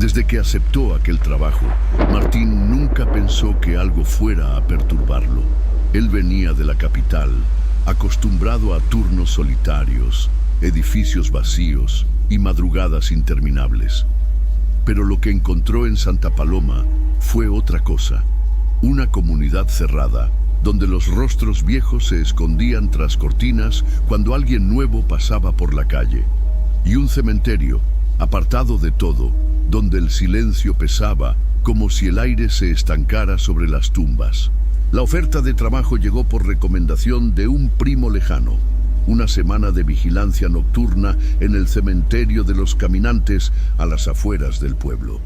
Desde que aceptó aquel trabajo, Martín nunca pensó que algo fuera a perturbarlo. Él venía de la capital, acostumbrado a turnos solitarios, edificios vacíos y madrugadas interminables. Pero lo que encontró en Santa Paloma fue otra cosa, una comunidad cerrada, donde los rostros viejos se escondían tras cortinas cuando alguien nuevo pasaba por la calle, y un cementerio, apartado de todo, donde el silencio pesaba como si el aire se estancara sobre las tumbas. La oferta de trabajo llegó por recomendación de un primo lejano, una semana de vigilancia nocturna en el cementerio de los caminantes a las afueras del pueblo.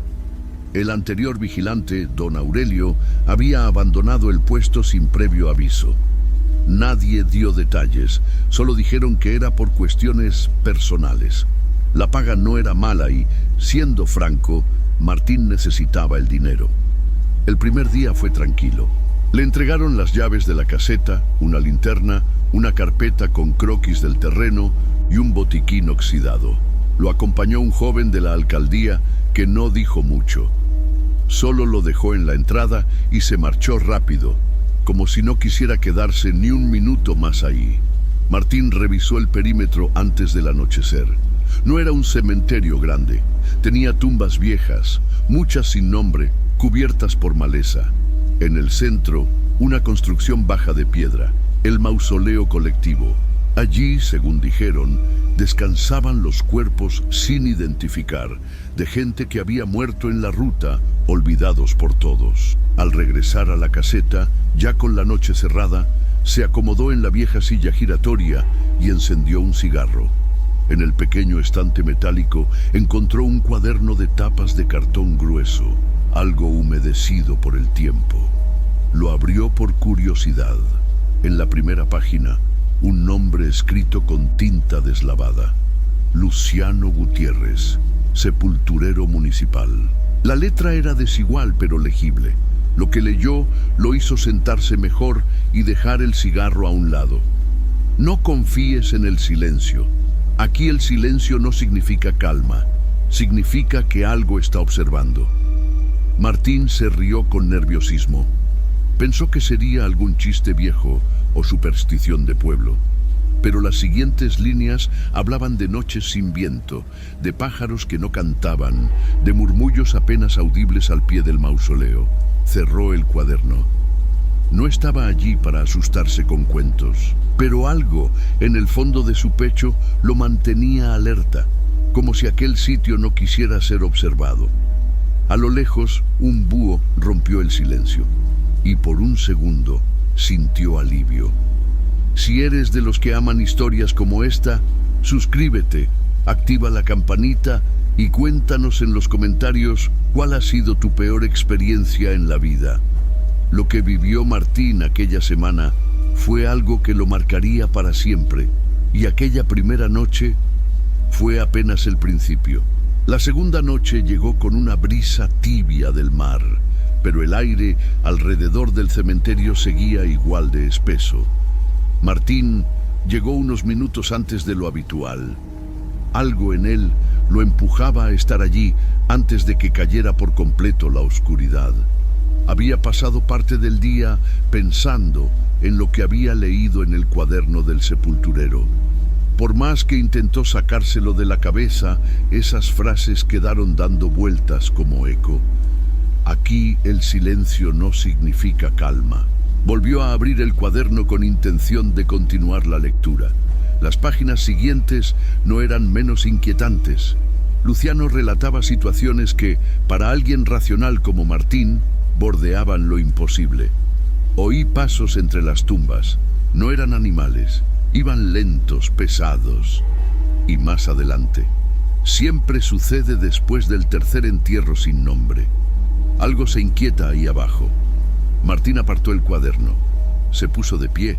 El anterior vigilante, don Aurelio, había abandonado el puesto sin previo aviso. Nadie dio detalles, solo dijeron que era por cuestiones personales. La paga no era mala y, siendo franco, Martín necesitaba el dinero. El primer día fue tranquilo. Le entregaron las llaves de la caseta, una linterna, una carpeta con croquis del terreno y un botiquín oxidado. Lo acompañó un joven de la alcaldía que no dijo mucho. Solo lo dejó en la entrada y se marchó rápido, como si no quisiera quedarse ni un minuto más ahí. Martín revisó el perímetro antes del anochecer. No era un cementerio grande. Tenía tumbas viejas, muchas sin nombre, cubiertas por maleza. En el centro, una construcción baja de piedra, el mausoleo colectivo. Allí, según dijeron, descansaban los cuerpos sin identificar de gente que había muerto en la ruta, olvidados por todos. Al regresar a la caseta, ya con la noche cerrada, se acomodó en la vieja silla giratoria y encendió un cigarro. En el pequeño estante metálico encontró un cuaderno de tapas de cartón grueso, algo humedecido por el tiempo. Lo abrió por curiosidad. En la primera página, un nombre escrito con tinta deslavada: Luciano Gutiérrez, sepulturero municipal. La letra era desigual pero legible. Lo que leyó lo hizo sentarse mejor y dejar el cigarro a un lado. No confíes en el silencio. Aquí el silencio no significa calma, significa que algo está observando. Martín se rió con nerviosismo. Pensó que sería algún chiste viejo o superstición de pueblo. Pero las siguientes líneas hablaban de noches sin viento, de pájaros que no cantaban, de murmullos apenas audibles al pie del mausoleo. Cerró el cuaderno. No estaba allí para asustarse con cuentos, pero algo en el fondo de su pecho lo mantenía alerta, como si aquel sitio no quisiera ser observado. A lo lejos, un búho rompió el silencio, y por un segundo sintió alivio. Si eres de los que aman historias como esta, suscríbete, activa la campanita y cuéntanos en los comentarios cuál ha sido tu peor experiencia en la vida. Lo que vivió Martín aquella semana fue algo que lo marcaría para siempre, y aquella primera noche fue apenas el principio. La segunda noche llegó con una brisa tibia del mar, pero el aire alrededor del cementerio seguía igual de espeso. Martín llegó unos minutos antes de lo habitual. Algo en él lo empujaba a estar allí antes de que cayera por completo la oscuridad. Había pasado parte del día pensando en lo que había leído en el cuaderno del sepulturero. Por más que intentó sacárselo de la cabeza, esas frases quedaron dando vueltas como eco. Aquí el silencio no significa calma. Volvió a abrir el cuaderno con intención de continuar la lectura. Las páginas siguientes no eran menos inquietantes. Luciano relataba situaciones que, para alguien racional como Martín, bordeaban lo imposible. Oí pasos entre las tumbas. No eran animales. Iban lentos, pesados. Y más adelante. Siempre sucede después del tercer entierro sin nombre. Algo se inquieta ahí abajo. Martín apartó el cuaderno. Se puso de pie,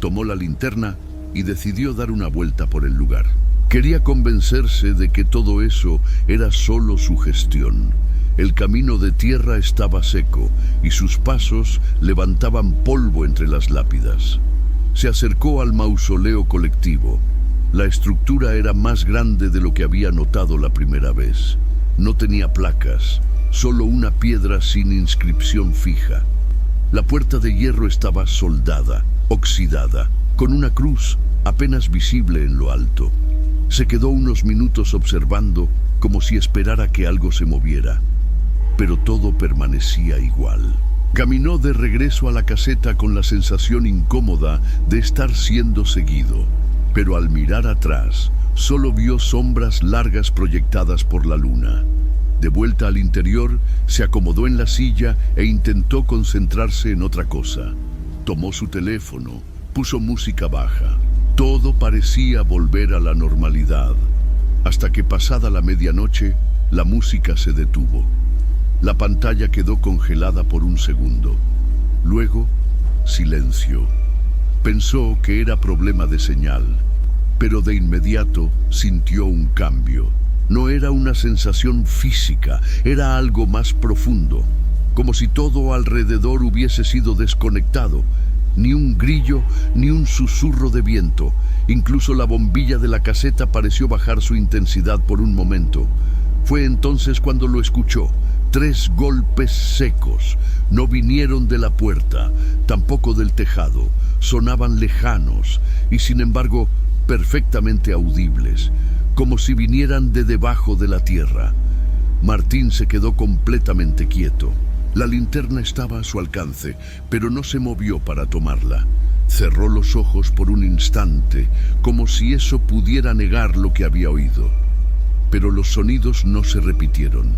tomó la linterna y decidió dar una vuelta por el lugar. Quería convencerse de que todo eso era solo sugestión. El camino de tierra estaba seco y sus pasos levantaban polvo entre las lápidas. Se acercó al mausoleo colectivo. La estructura era más grande de lo que había notado la primera vez. No tenía placas, solo una piedra sin inscripción fija. La puerta de hierro estaba soldada, oxidada, con una cruz apenas visible en lo alto. Se quedó unos minutos observando, como si esperara que algo se moviera, pero todo permanecía igual. Caminó de regreso a la caseta con la sensación incómoda de estar siendo seguido, pero al mirar atrás, solo vio sombras largas proyectadas por la luna. De vuelta al interior, se acomodó en la silla e intentó concentrarse en otra cosa. Tomó su teléfono, puso música baja. Todo parecía volver a la normalidad, hasta que pasada la medianoche, la música se detuvo. La pantalla quedó congelada por un segundo. Luego, silencio. Pensó que era problema de señal, pero de inmediato sintió un cambio. No era una sensación física, era algo más profundo, como si todo alrededor hubiese sido desconectado. Ni un grillo, ni un susurro de viento. Incluso la bombilla de la caseta pareció bajar su intensidad por un momento. Fue entonces cuando lo escuchó. 3 golpes secos. No vinieron de la puerta, tampoco del tejado. Sonaban lejanos y, sin embargo, perfectamente audibles, como si vinieran de debajo de la tierra. Martín se quedó completamente quieto. La linterna estaba a su alcance, pero no se movió para tomarla. Cerró los ojos por un instante, como si eso pudiera negar lo que había oído. Pero los sonidos no se repitieron.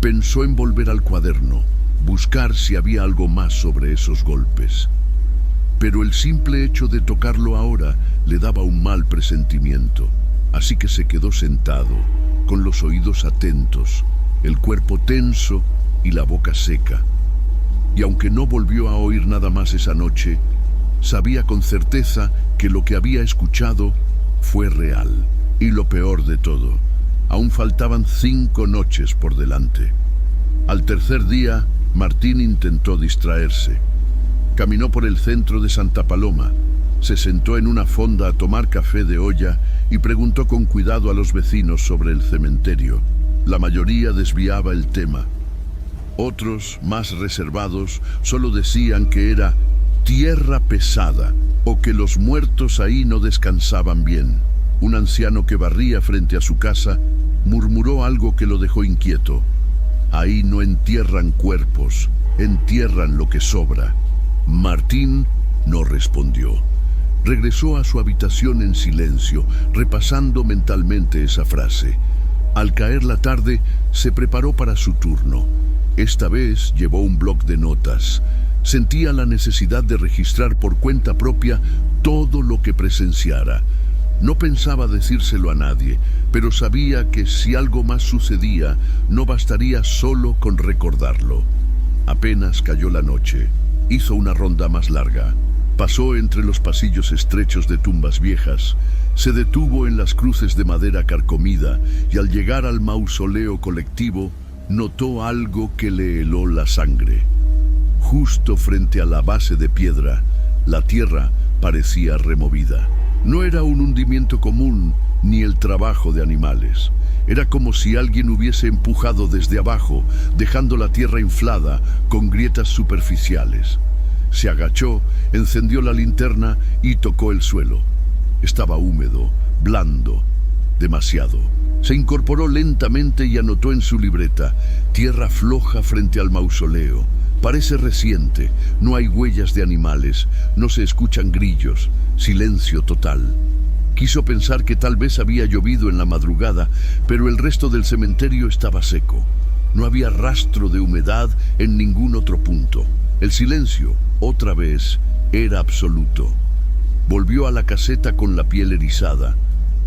Pensó en volver al cuaderno, buscar si había algo más sobre esos golpes. Pero el simple hecho de tocarlo ahora le daba un mal presentimiento. Así que se quedó sentado, con los oídos atentos, el cuerpo tenso y la boca seca. Y aunque no volvió a oír nada más esa noche, sabía con certeza que lo que había escuchado fue real. Y lo peor de todo, aún faltaban 5 noches por delante. Al tercer día, Martín intentó distraerse. Caminó por el centro de Santa Paloma, se sentó en una fonda a tomar café de olla y preguntó con cuidado a los vecinos sobre el cementerio. La mayoría desviaba el tema. Otros, más reservados, solo decían que era tierra pesada o que los muertos ahí no descansaban bien. Un anciano que barría frente a su casa murmuró algo que lo dejó inquieto. Ahí no entierran cuerpos, entierran lo que sobra. Martín no respondió. Regresó a su habitación en silencio, repasando mentalmente esa frase. Al caer la tarde, se preparó para su turno. Esta vez llevó un bloc de notas. Sentía la necesidad de registrar por cuenta propia todo lo que presenciara. No pensaba decírselo a nadie, pero sabía que si algo más sucedía, no bastaría solo con recordarlo. Apenas cayó la noche, hizo una ronda más larga. Pasó entre los pasillos estrechos de tumbas viejas, se detuvo en las cruces de madera carcomida y al llegar al mausoleo colectivo, notó algo que le heló la sangre. Justo frente a la base de piedra, la tierra parecía removida. No era un hundimiento común ni el trabajo de animales. Era como si alguien hubiese empujado desde abajo, dejando la tierra inflada con grietas superficiales. Se agachó, encendió la linterna y tocó el suelo. Estaba húmedo, blando, demasiado. Se incorporó lentamente y anotó en su libreta: tierra floja frente al mausoleo. Parece reciente, no hay huellas de animales, no se escuchan grillos, silencio total. Quiso pensar que tal vez había llovido en la madrugada, pero el resto del cementerio estaba seco. No había rastro de humedad en ningún otro punto. El silencio, otra vez, era absoluto. Volvió a la caseta con la piel erizada.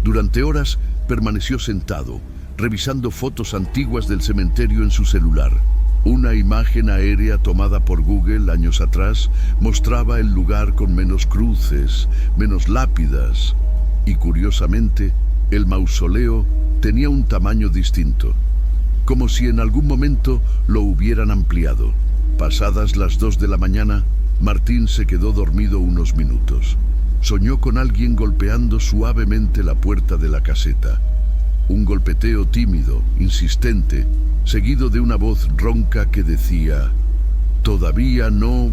Durante horas permaneció sentado, revisando fotos antiguas del cementerio en su celular. Una imagen aérea tomada por Google años atrás mostraba el lugar con menos cruces, menos lápidas. Y curiosamente, el mausoleo tenía un tamaño distinto, como si en algún momento lo hubieran ampliado. Pasadas las 2 de la mañana, Martín se quedó dormido unos minutos. Soñó con alguien golpeando suavemente la puerta de la caseta. Un golpeteo tímido, insistente, seguido de una voz ronca que decía: «Todavía no».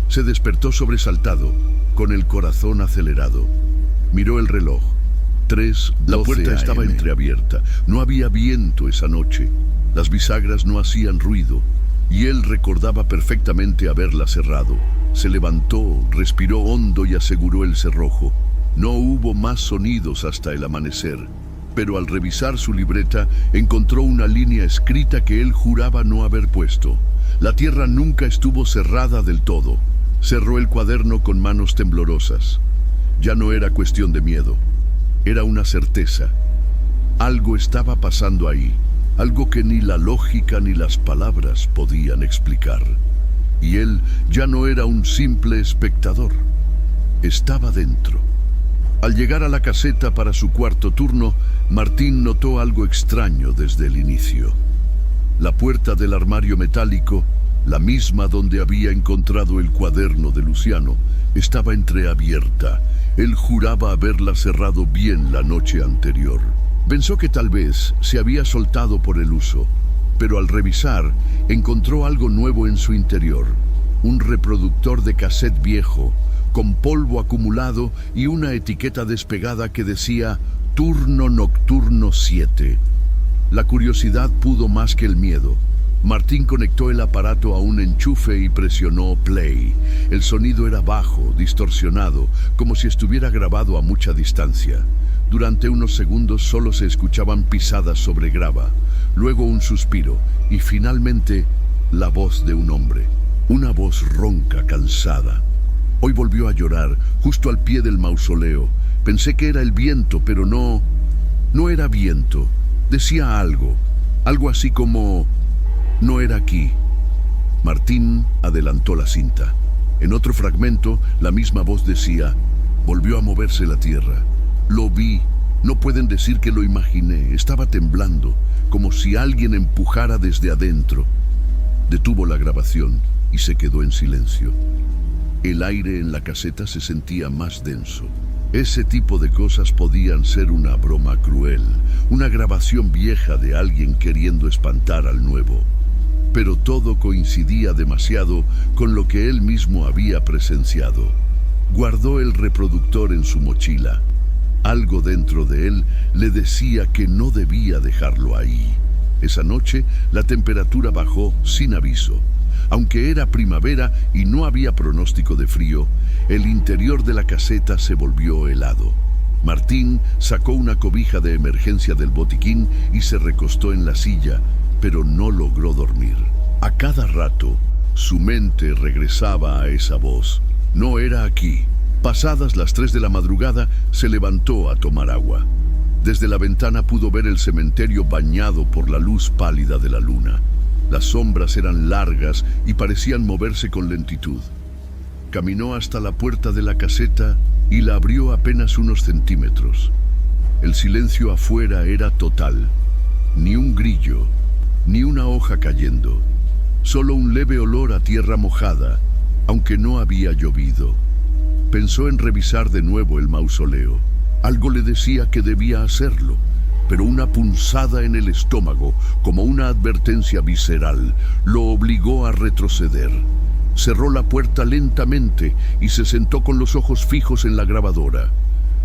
Se despertó sobresaltado, con el corazón acelerado. Miró el reloj. 3:12 La puerta estaba entreabierta. No había viento esa noche. Las bisagras no hacían ruido, y él recordaba perfectamente haberla cerrado. Se levantó, respiró hondo y aseguró el cerrojo. No hubo más sonidos hasta el amanecer, pero al revisar su libreta encontró una línea escrita que él juraba no haber puesto. La tierra nunca estuvo cerrada del todo. Cerró el cuaderno con manos temblorosas. Ya no era cuestión de miedo, era una certeza. Algo estaba pasando ahí, algo que ni la lógica ni las palabras podían explicar. Y él ya no era un simple espectador, estaba dentro. Al llegar a la caseta para su cuarto turno, Martín notó algo extraño desde el inicio. La puerta del armario metálico, la misma donde había encontrado el cuaderno de Luciano, estaba entreabierta. Él juraba haberla cerrado bien la noche anterior. Pensó que tal vez se había soltado por el uso, pero al revisar encontró algo nuevo en su interior. Un reproductor de cassette viejo, con polvo acumulado y una etiqueta despegada que decía Turno Nocturno 7. La curiosidad pudo más que el miedo. Martín conectó el aparato a un enchufe y presionó play. El sonido era bajo, distorsionado, como si estuviera grabado a mucha distancia. Durante unos segundos solo se escuchaban pisadas sobre grava, luego un suspiro y finalmente la voz de un hombre. Una voz ronca, cansada. Hoy volvió a llorar, justo al pie del mausoleo. Pensé que era el viento, pero no era viento. Decía algo así como: «No era aquí». Martín adelantó la cinta. En otro fragmento, la misma voz decía: «Volvió a moverse la tierra. Lo vi. No pueden decir que lo imaginé. Estaba temblando, como si alguien empujara desde adentro». Detuvo la grabación y se quedó en silencio. El aire en la caseta se sentía más denso. Ese tipo de cosas podían ser una broma cruel, una grabación vieja de alguien queriendo espantar al nuevo. Pero todo coincidía demasiado con lo que él mismo había presenciado. Guardó el reproductor en su mochila. Algo dentro de él le decía que no debía dejarlo ahí. Esa noche la temperatura bajó sin aviso. Aunque era primavera y no había pronóstico de frío, el interior de la caseta se volvió helado. Martín sacó una cobija de emergencia del botiquín y se recostó en la silla, pero no logró dormir. A cada rato, su mente regresaba a esa voz. No era aquí. Pasadas las 3 de la madrugada, se levantó a tomar agua. Desde la ventana pudo ver el cementerio bañado por la luz pálida de la luna. Las sombras eran largas y parecían moverse con lentitud. Caminó hasta la puerta de la caseta y la abrió apenas unos centímetros. El silencio afuera era total. Ni un grillo, ni una hoja cayendo. Solo un leve olor a tierra mojada, aunque no había llovido. Pensó en revisar de nuevo el mausoleo. Algo le decía que debía hacerlo, pero una punzada en el estómago, como una advertencia visceral, lo obligó a retroceder. Cerró la puerta lentamente y se sentó con los ojos fijos en la grabadora,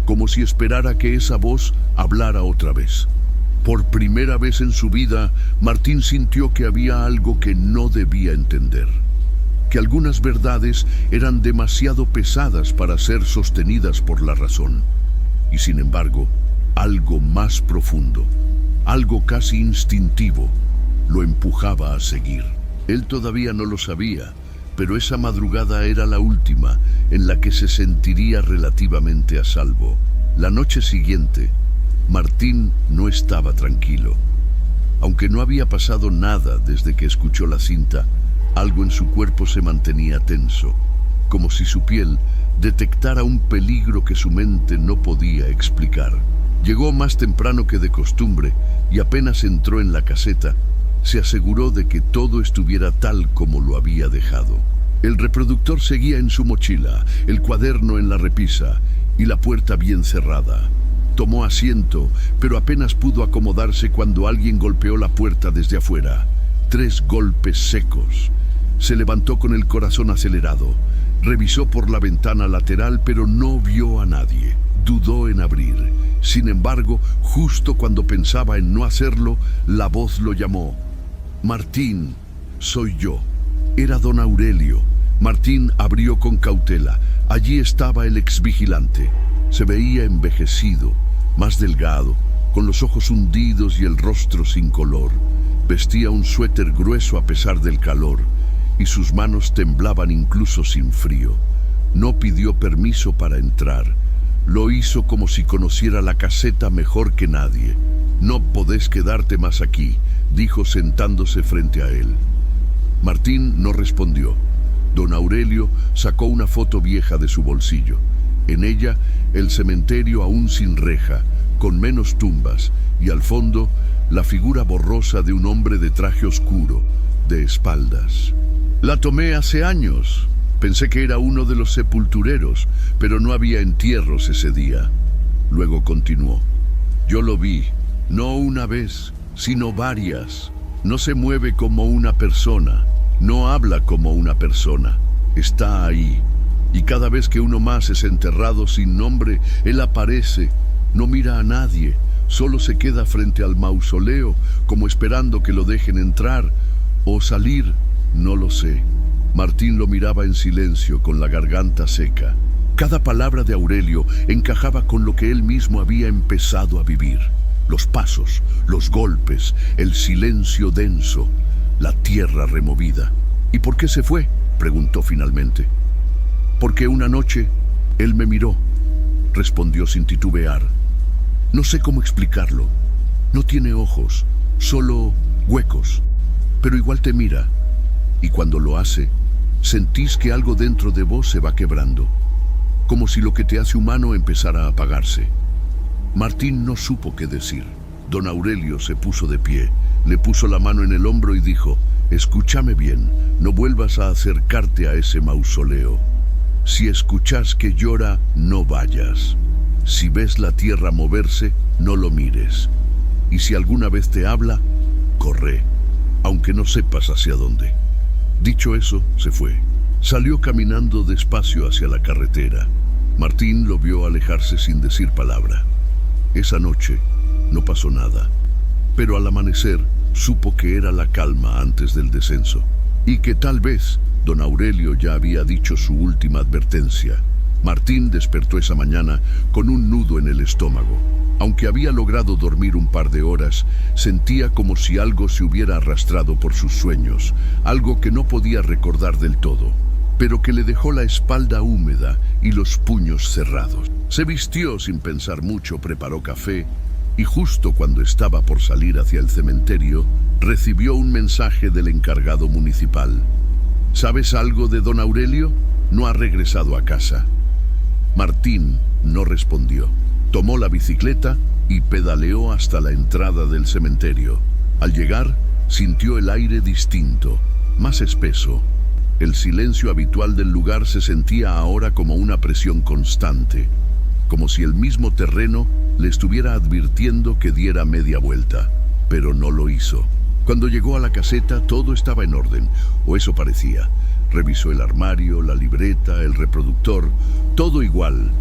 como si esperara que esa voz hablara otra vez. Por primera vez en su vida, Martín sintió que había algo que no debía entender. Que algunas verdades eran demasiado pesadas para ser sostenidas por la razón. Y sin embargo, algo más profundo, algo casi instintivo, lo empujaba a seguir. Él todavía no lo sabía, pero esa madrugada era la última en la que se sentiría relativamente a salvo. La noche siguiente, Martín no estaba tranquilo. Aunque no había pasado nada desde que escuchó la cinta, algo en su cuerpo se mantenía tenso, como si su piel detectara un peligro que su mente no podía explicar. Llegó más temprano que de costumbre y apenas entró en la caseta, se aseguró de que todo estuviera tal como lo había dejado. El reproductor seguía en su mochila, el cuaderno en la repisa y la puerta bien cerrada. Tomó asiento, pero apenas pudo acomodarse cuando alguien golpeó la puerta desde afuera. 3 golpes secos. Se levantó con el corazón acelerado. Revisó por la ventana lateral, pero no vio a nadie. Dudó en abrir. Sin embargo, justo cuando pensaba en no hacerlo, la voz lo llamó. «Martín, soy yo». Era don Aurelio. Martín abrió con cautela. Allí estaba el exvigilante. Se veía envejecido, más delgado, con los ojos hundidos y el rostro sin color. Vestía un suéter grueso a pesar del calor, y sus manos temblaban incluso sin frío. No pidió permiso para entrar. Lo hizo como si conociera la caseta mejor que nadie. «No podés quedarte más aquí», dijo sentándose frente a él. Martín no respondió. Don Aurelio sacó una foto vieja de su bolsillo. En ella, el cementerio aún sin reja, con menos tumbas, y al fondo, la figura borrosa de un hombre de traje oscuro, de espaldas. «La tomé hace años. Pensé que era uno de los sepultureros, pero no había entierros ese día». Luego continuó. «Yo lo vi, no una vez, sino varias. No se mueve como una persona, no habla como una persona. Está ahí. Y cada vez que uno más es enterrado sin nombre, él aparece. No mira a nadie, solo se queda frente al mausoleo, como esperando que lo dejen entrar o salir, no lo sé». Martín lo miraba en silencio, con la garganta seca. Cada palabra de Aurelio encajaba con lo que él mismo había empezado a vivir. Los pasos, los golpes, el silencio denso, la tierra removida. «¿Y por qué se fue?», preguntó finalmente. «Porque una noche él me miró», respondió sin titubear. «No sé cómo explicarlo. No tiene ojos, solo huecos, pero igual te mira. Y cuando lo hace, sentís que algo dentro de vos se va quebrando, como si lo que te hace humano empezara a apagarse». Martín no supo qué decir. Don Aurelio se puso de pie, le puso la mano en el hombro y dijo: «Escúchame bien, no vuelvas a acercarte a ese mausoleo. Si escuchás que llora, no vayas. Si ves la tierra moverse, no lo mires. Y si alguna vez te habla, corre, aunque no sepas hacia dónde». Dicho eso, se fue. Salió caminando despacio hacia la carretera. Martín lo vio alejarse sin decir palabra. Esa noche no pasó nada, pero al amanecer supo que era la calma antes del descenso, y que tal vez don Aurelio ya había dicho su última advertencia. Martín despertó esa mañana con un nudo en el estómago. Aunque había logrado dormir un par de horas, sentía como si algo se hubiera arrastrado por sus sueños, algo que no podía recordar del todo, pero que le dejó la espalda húmeda y los puños cerrados. Se vistió sin pensar mucho, preparó café, y justo cuando estaba por salir hacia el cementerio, recibió un mensaje del encargado municipal. «¿Sabes algo de don Aurelio? No ha regresado a casa». Martín no respondió. Tomó la bicicleta y pedaleó hasta la entrada del cementerio. Al llegar, sintió el aire distinto, más espeso. El silencio habitual del lugar se sentía ahora como una presión constante, como si el mismo terreno le estuviera advirtiendo que diera media vuelta, pero no lo hizo. Cuando llegó a la caseta, todo estaba en orden, o eso parecía. Revisó el armario, la libreta, el reproductor, todo igual.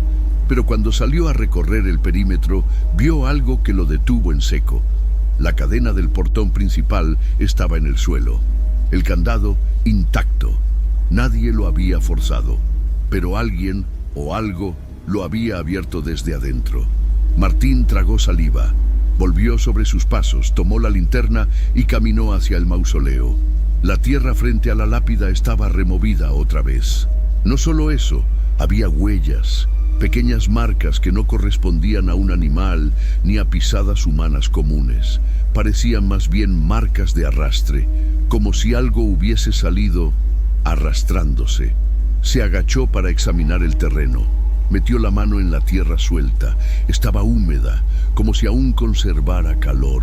Pero cuando salió a recorrer el perímetro, vio algo que lo detuvo en seco. La cadena del portón principal estaba en el suelo. El candado intacto. Nadie lo había forzado, pero alguien o algo lo había abierto desde adentro. Martín tragó saliva, volvió sobre sus pasos, tomó la linterna y caminó hacia el mausoleo. La tierra frente a la lápida estaba removida otra vez. No solo eso, había huellas, pequeñas marcas que no correspondían a un animal ni a pisadas humanas comunes. Parecían más bien marcas de arrastre, como si algo hubiese salido arrastrándose. Se agachó para examinar el terreno. Metió la mano en la tierra suelta. Estaba húmeda, como si aún conservara calor.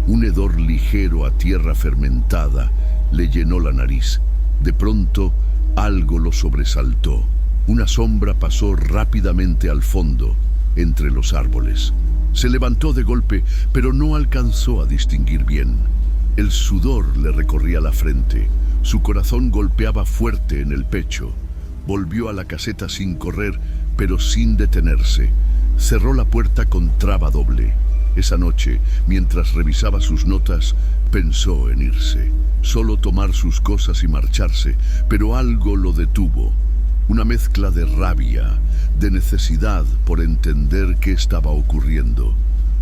Un hedor ligero a tierra fermentada le llenó la nariz. De pronto, algo lo sobresaltó. Una sombra pasó rápidamente al fondo, entre los árboles. Se levantó de golpe, pero no alcanzó a distinguir bien. El sudor le recorría la frente. Su corazón golpeaba fuerte en el pecho. Volvió a la caseta sin correr, pero sin detenerse. Cerró la puerta con traba doble. Esa noche, mientras revisaba sus notas, pensó en irse. Solo tomar sus cosas y marcharse, pero algo lo detuvo. Una mezcla de rabia, de necesidad por entender qué estaba ocurriendo.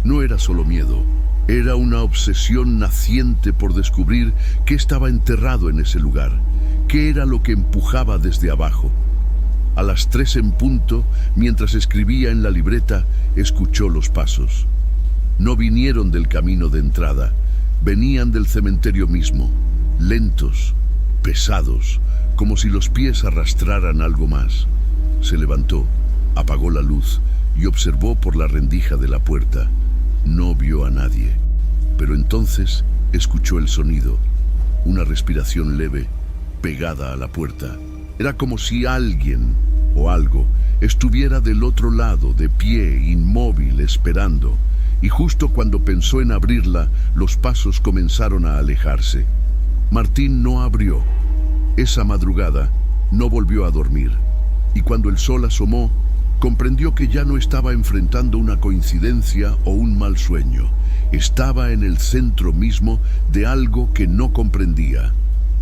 No era solo miedo, era una obsesión naciente por descubrir qué estaba enterrado en ese lugar, qué era lo que empujaba desde abajo. A las 3 en punto, mientras escribía en la libreta, escuchó los pasos. No vinieron del camino de entrada, venían del cementerio mismo, lentos, pesados, como si los pies arrastraran algo más. Se levantó, apagó la luz y observó por la rendija de la puerta. No vio a nadie, pero entonces escuchó el sonido, una respiración leve, pegada a la puerta. Era como si alguien o algo estuviera del otro lado, de pie, inmóvil, esperando. Y justo cuando pensó en abrirla, los pasos comenzaron a alejarse. Martín no abrió. Esa madrugada no volvió a dormir. Y cuando el sol asomó, comprendió que ya no estaba enfrentando una coincidencia o un mal sueño. Estaba en el centro mismo de algo que no comprendía,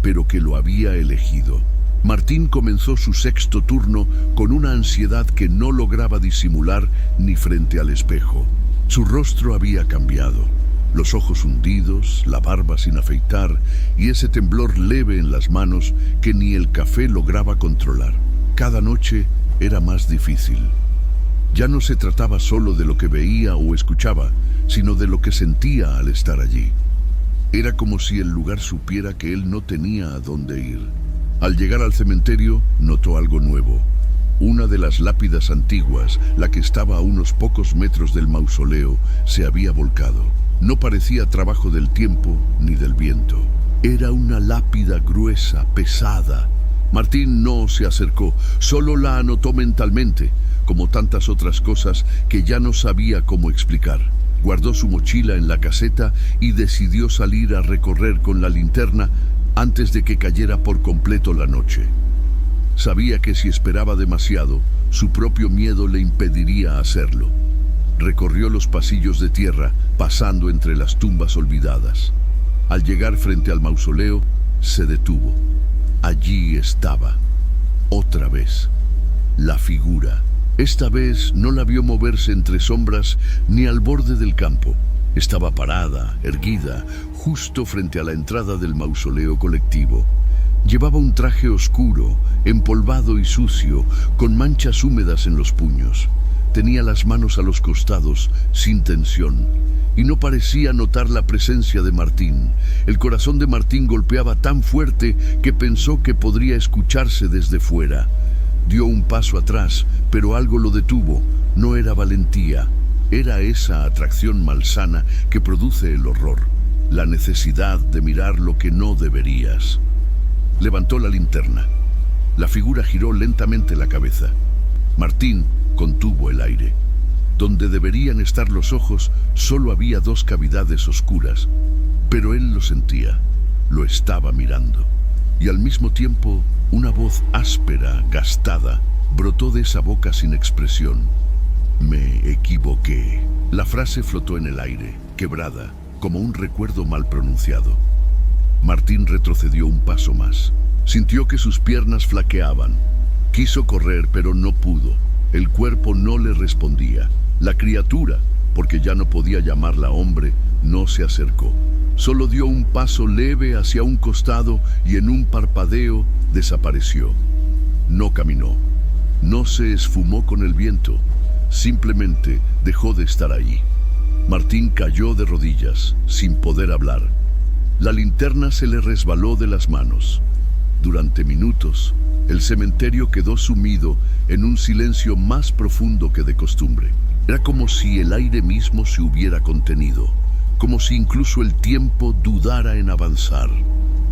pero que lo había elegido. Martín comenzó su 6º turno con una ansiedad que no lograba disimular ni frente al espejo. Su rostro había cambiado, los ojos hundidos, la barba sin afeitar y ese temblor leve en las manos que ni el café lograba controlar. Cada noche era más difícil. Ya no se trataba solo de lo que veía o escuchaba, sino de lo que sentía al estar allí. Era como si el lugar supiera que él no tenía a dónde ir. Al llegar al cementerio, notó algo nuevo. Una de las lápidas antiguas, la que estaba a unos pocos metros del mausoleo, se había volcado. No parecía trabajo del tiempo ni del viento. Era una lápida gruesa, pesada. Martín no se acercó, solo la anotó mentalmente, como tantas otras cosas que ya no sabía cómo explicar. Guardó su mochila en la caseta y decidió salir a recorrer con la linterna antes de que cayera por completo la noche. Sabía que si esperaba demasiado, su propio miedo le impediría hacerlo. Recorrió los pasillos de tierra, pasando entre las tumbas olvidadas. Al llegar frente al mausoleo, se detuvo. Allí estaba, otra vez, la figura. Esta vez no la vio moverse entre sombras ni al borde del campo. Estaba parada, erguida, justo frente a la entrada del mausoleo colectivo. Llevaba un traje oscuro, empolvado y sucio, con manchas húmedas en los puños. Tenía las manos a los costados, sin tensión, y no parecía notar la presencia de Martín. El corazón de Martín golpeaba tan fuerte que pensó que podría escucharse desde fuera. Dio un paso atrás, pero algo lo detuvo. No era valentía, era esa atracción malsana que produce el horror, la necesidad de mirar lo que no deberías. Levantó la linterna. La figura giró lentamente la cabeza. Martín contuvo el aire. Donde deberían estar los ojos, solo había 2 cavidades oscuras, pero él lo sentía, lo estaba mirando. Y al mismo tiempo, una voz áspera, gastada, brotó de esa boca sin expresión. Me equivoqué. La frase flotó en el aire, quebrada, como un recuerdo mal pronunciado. Martín retrocedió un paso más. Sintió que sus piernas flaqueaban. Quiso correr, pero no pudo. El cuerpo no le respondía. La criatura, porque ya no podía llamarla hombre, no se acercó. Solo dio un paso leve hacia un costado y en un parpadeo desapareció. No caminó. No se esfumó con el viento. Simplemente dejó de estar allí. Martín cayó de rodillas, sin poder hablar. La linterna se le resbaló de las manos. Durante minutos, el cementerio quedó sumido en un silencio más profundo que de costumbre. Era como si el aire mismo se hubiera contenido, como si incluso el tiempo dudara en avanzar.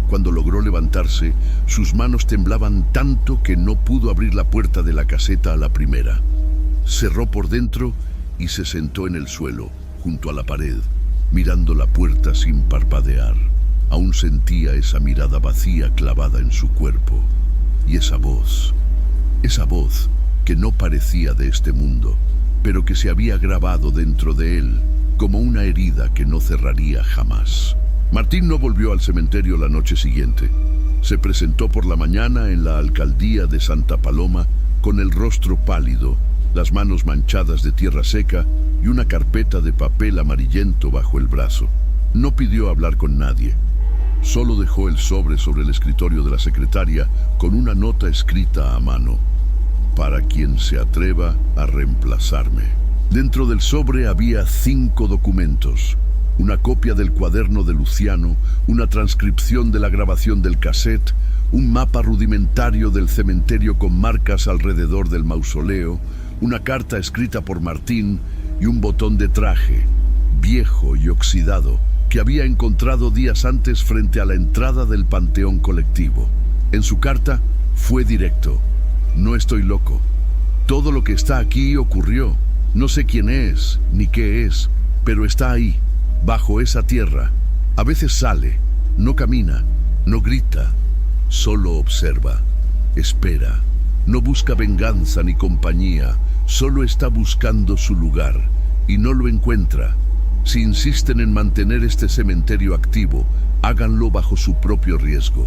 Cuando logró levantarse, sus manos temblaban tanto que no pudo abrir la puerta de la caseta a la primera. Cerró por dentro y se sentó en el suelo, junto a la pared, mirando la puerta sin parpadear. Aún sentía esa mirada vacía clavada en su cuerpo. Y esa voz que no parecía de este mundo, pero que se había grabado dentro de él como una herida que no cerraría jamás. Martín no volvió al cementerio la noche siguiente. Se presentó por la mañana en la alcaldía de Santa Paloma con el rostro pálido, las manos manchadas de tierra seca y una carpeta de papel amarillento bajo el brazo. No pidió hablar con nadie. Solo dejó el sobre el escritorio de la secretaria con una nota escrita a mano: para quien se atreva a reemplazarme. Dentro del sobre había 5 documentos: una copia del cuaderno de Luciano, una transcripción de la grabación del cassette, un mapa rudimentario del cementerio con marcas alrededor del mausoleo, una carta escrita por Martín y un botón de traje, viejo y oxidado, que había encontrado días antes frente a la entrada del panteón colectivo. En su carta fue directo: no estoy loco. Todo lo que está aquí ocurrió. No sé quién es ni qué es, pero está ahí, bajo esa tierra. A veces sale, no camina, no grita, solo observa, espera. No busca venganza ni compañía, solo está buscando su lugar y no lo encuentra. Si insisten en mantener este cementerio activo, háganlo bajo su propio riesgo.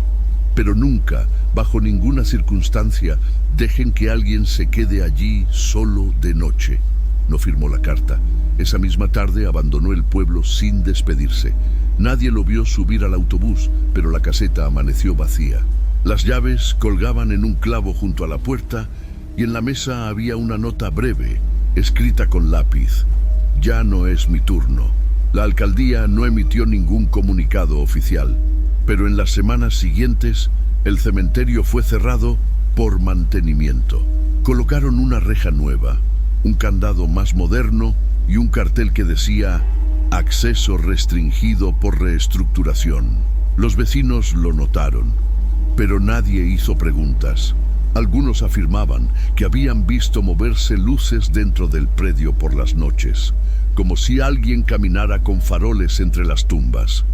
Pero nunca, bajo ninguna circunstancia, dejen que alguien se quede allí solo de noche. No firmó la carta. Esa misma tarde abandonó el pueblo sin despedirse. Nadie lo vio subir al autobús, pero la caseta amaneció vacía. Las llaves colgaban en un clavo junto a la puerta y en la mesa había una nota breve, escrita con lápiz: ya no es mi turno. La alcaldía no emitió ningún comunicado oficial, pero en las semanas siguientes el cementerio fue cerrado por mantenimiento. Colocaron una reja nueva, un candado más moderno y un cartel que decía: acceso restringido por reestructuración. Los vecinos lo notaron, pero nadie hizo preguntas. Algunos afirmaban que habían visto moverse luces dentro del predio por las noches, como si alguien caminara con faroles entre las tumbas.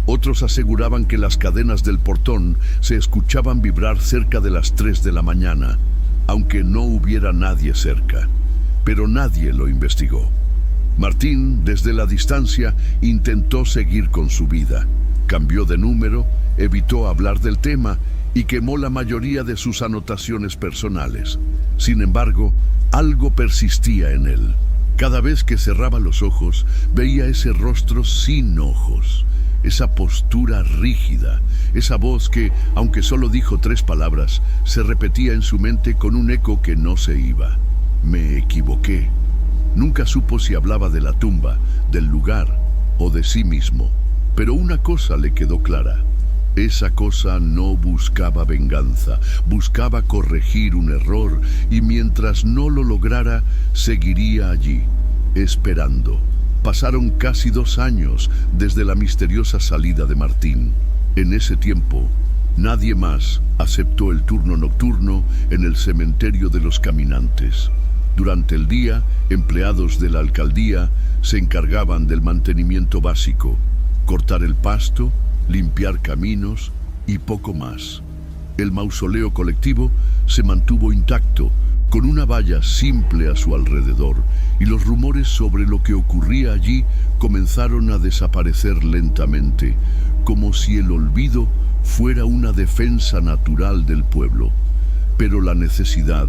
Otros aseguraban que las cadenas del portón se escuchaban vibrar cerca de las 3 de la mañana, aunque no hubiera nadie cerca. Pero nadie lo investigó. Martín, desde la distancia, intentó seguir con su vida. Cambió de número, evitó hablar del tema y quemó la mayoría de sus anotaciones personales. Sin embargo, algo persistía en él. Cada vez que cerraba los ojos, veía ese rostro sin ojos, esa postura rígida, esa voz que, aunque solo dijo 3 palabras, se repetía en su mente con un eco que no se iba: me equivoqué. Nunca supo si hablaba de la tumba, del lugar o de sí mismo. Pero una cosa le quedó clara: esa cosa no buscaba venganza, buscaba corregir un error, y mientras no lo lograra, seguiría allí, esperando. Pasaron casi 2 años desde la misteriosa salida de Martín. En ese tiempo, nadie más aceptó el turno nocturno en el cementerio de los caminantes. Durante el día, empleados de la alcaldía se encargaban del mantenimiento básico: cortar el pasto, limpiar caminos y poco más. El mausoleo colectivo se mantuvo intacto, con una valla simple a su alrededor, y los rumores sobre lo que ocurría allí comenzaron a desaparecer lentamente, como si el olvido fuera una defensa natural del pueblo. Pero la necesidad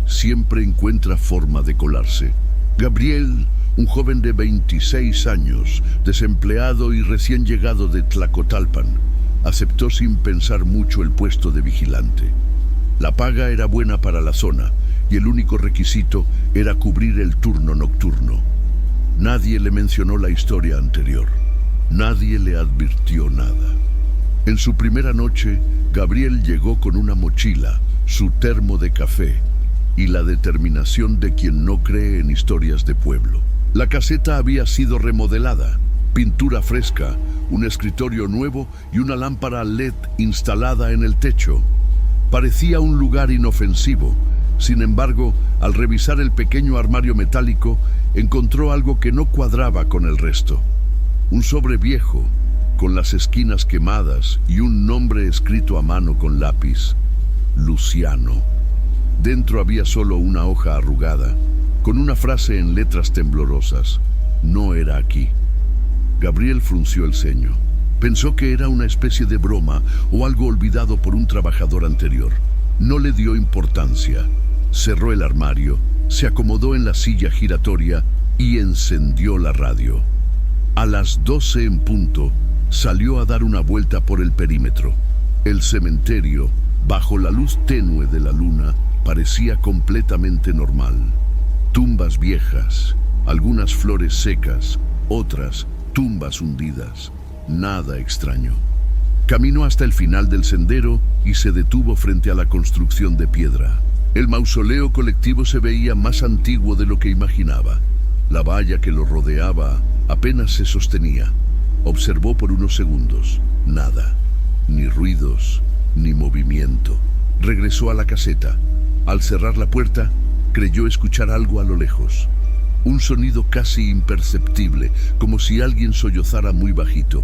siempre encuentra forma de colarse. Gabriel, un joven de 26 años, desempleado y recién llegado de Tlacotalpan, aceptó sin pensar mucho el puesto de vigilante. La paga era buena para la zona y el único requisito era cubrir el turno nocturno. Nadie le mencionó la historia anterior. Nadie le advirtió nada. En su primera noche, Gabriel llegó con una mochila, su termo de café y la determinación de quien no cree en historias de pueblo. La caseta había sido remodelada, pintura fresca, un escritorio nuevo y una lámpara LED instalada en el techo. Parecía un lugar inofensivo, Sin embargo, al revisar el pequeño armario metálico, encontró algo que no cuadraba con el resto. Un sobre viejo, con las esquinas quemadas y un nombre escrito a mano con lápiz: Luciano. Dentro había solo una hoja arrugada, con una frase en letras temblorosas: no era aquí. Gabriel frunció el ceño. Pensó que era una especie de broma o algo olvidado por un trabajador anterior. No le dio importancia. Cerró el armario, se acomodó en la silla giratoria y encendió la radio. A las 12 en punto, salió a dar una vuelta por el perímetro. El cementerio, bajo la luz tenue de la luna, parecía completamente normal. Tumbas viejas, algunas flores secas, otras tumbas hundidas. Nada extraño. Caminó hasta el final del sendero y se detuvo frente a la construcción de piedra. El mausoleo colectivo se veía más antiguo de lo que imaginaba. La valla que lo rodeaba apenas se sostenía. Observó por unos segundos. Nada. Ni ruidos, ni movimiento. Regresó a la caseta. Al cerrar la puerta, creyó escuchar algo a lo lejos. Un sonido casi imperceptible, como si alguien sollozara muy bajito.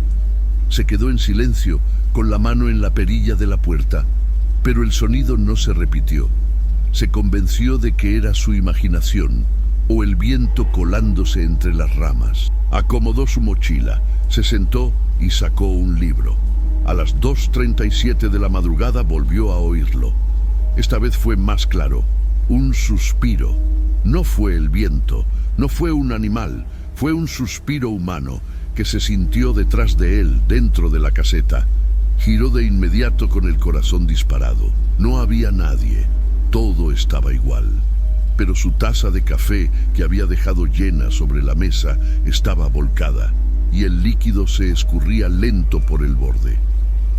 Se quedó en silencio, con la mano en la perilla de la puerta, pero el sonido no se repitió. Se convenció de que era su imaginación o el viento colándose entre las ramas. Acomodó su mochila, se sentó y sacó un libro. A las 2:37 de la madrugada volvió a oírlo. Esta vez fue más claro. Un suspiro. No fue el viento, no fue un animal, fue un suspiro humano que se sintió detrás de él, dentro de la caseta. Giró de inmediato con el corazón disparado. No había nadie. Todo estaba igual. Pero su taza de café, que había dejado llena sobre la mesa, estaba volcada, y el líquido se escurría lento por el borde.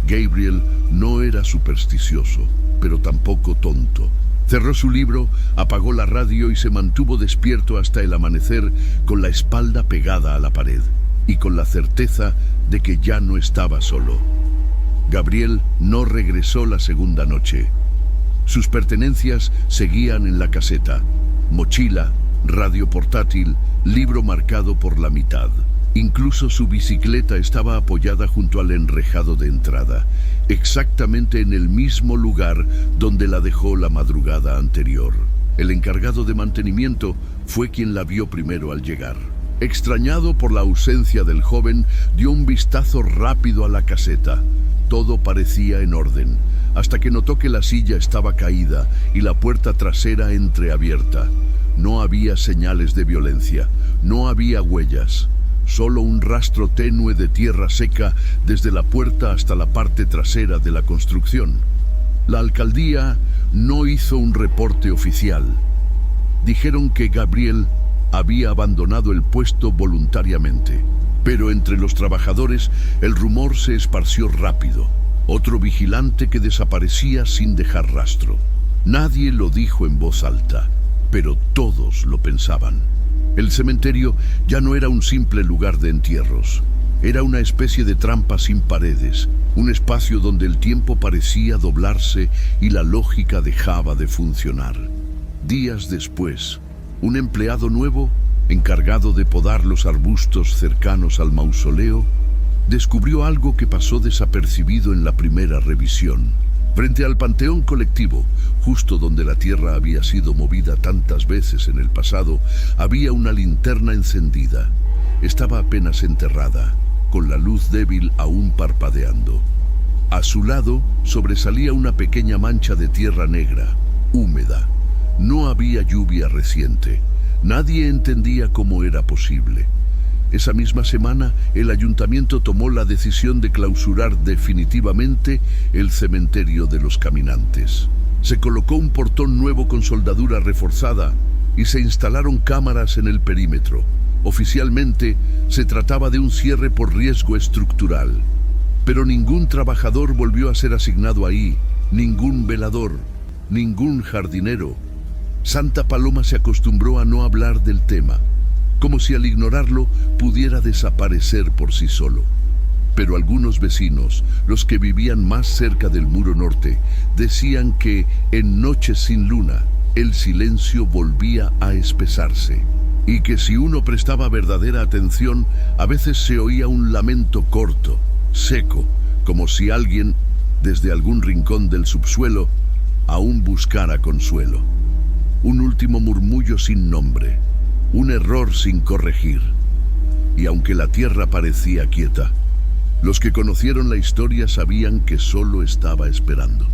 Gabriel no era supersticioso, pero tampoco tonto. Cerró su libro, apagó la radio y se mantuvo despierto hasta el amanecer, con la espalda pegada a la pared y con la certeza de que ya no estaba solo. Gabriel no regresó la segunda noche. Sus pertenencias seguían en la caseta: mochila, radio portátil, libro marcado por la mitad. Incluso su bicicleta estaba apoyada junto al enrejado de entrada, exactamente en el mismo lugar donde la dejó la madrugada anterior. El encargado de mantenimiento fue quien la vio primero al llegar. Extrañado por la ausencia del joven, dio un vistazo rápido a la caseta. Todo parecía en orden, hasta que notó que la silla estaba caída y la puerta trasera entreabierta. No había señales de violencia, no había huellas. Solo un rastro tenue de tierra seca desde la puerta hasta la parte trasera de la construcción. La alcaldía no hizo un reporte oficial. Dijeron que Gabriel había abandonado el puesto voluntariamente. Pero entre los trabajadores el rumor se esparció rápido. Otro vigilante que desaparecía sin dejar rastro. Nadie lo dijo en voz alta, pero todos lo pensaban. El cementerio ya no era un simple lugar de entierros. Era una especie de trampa sin paredes, un espacio donde el tiempo parecía doblarse y la lógica dejaba de funcionar. Días después, un empleado nuevo, encargado de podar los arbustos cercanos al mausoleo, descubrió algo que pasó desapercibido en la primera revisión. Frente al panteón colectivo, justo donde la tierra había sido movida tantas veces en el pasado, había una linterna encendida. Estaba apenas enterrada, con la luz débil aún parpadeando. A su lado sobresalía una pequeña mancha de tierra negra, húmeda. No había lluvia reciente. Nadie entendía cómo era posible. Esa misma semana, el ayuntamiento tomó la decisión de clausurar definitivamente el cementerio de los caminantes. Se colocó un portón nuevo con soldadura reforzada y se instalaron cámaras en el perímetro. Oficialmente, se trataba de un cierre por riesgo estructural. Pero ningún trabajador volvió a ser asignado ahí, ningún velador, ningún jardinero. Santa Paloma se acostumbró a no hablar del tema, como si al ignorarlo pudiera desaparecer por sí solo. Pero algunos vecinos, los que vivían más cerca del muro norte, decían que en noches sin luna, el silencio volvía a espesarse, y que si uno prestaba verdadera atención, a veces se oía un lamento corto, seco, como si alguien, desde algún rincón del subsuelo, aún buscara consuelo. Un último murmullo sin nombre, un error sin corregir. Y aunque la tierra parecía quieta, los que conocieron la historia sabían que solo estaba esperando.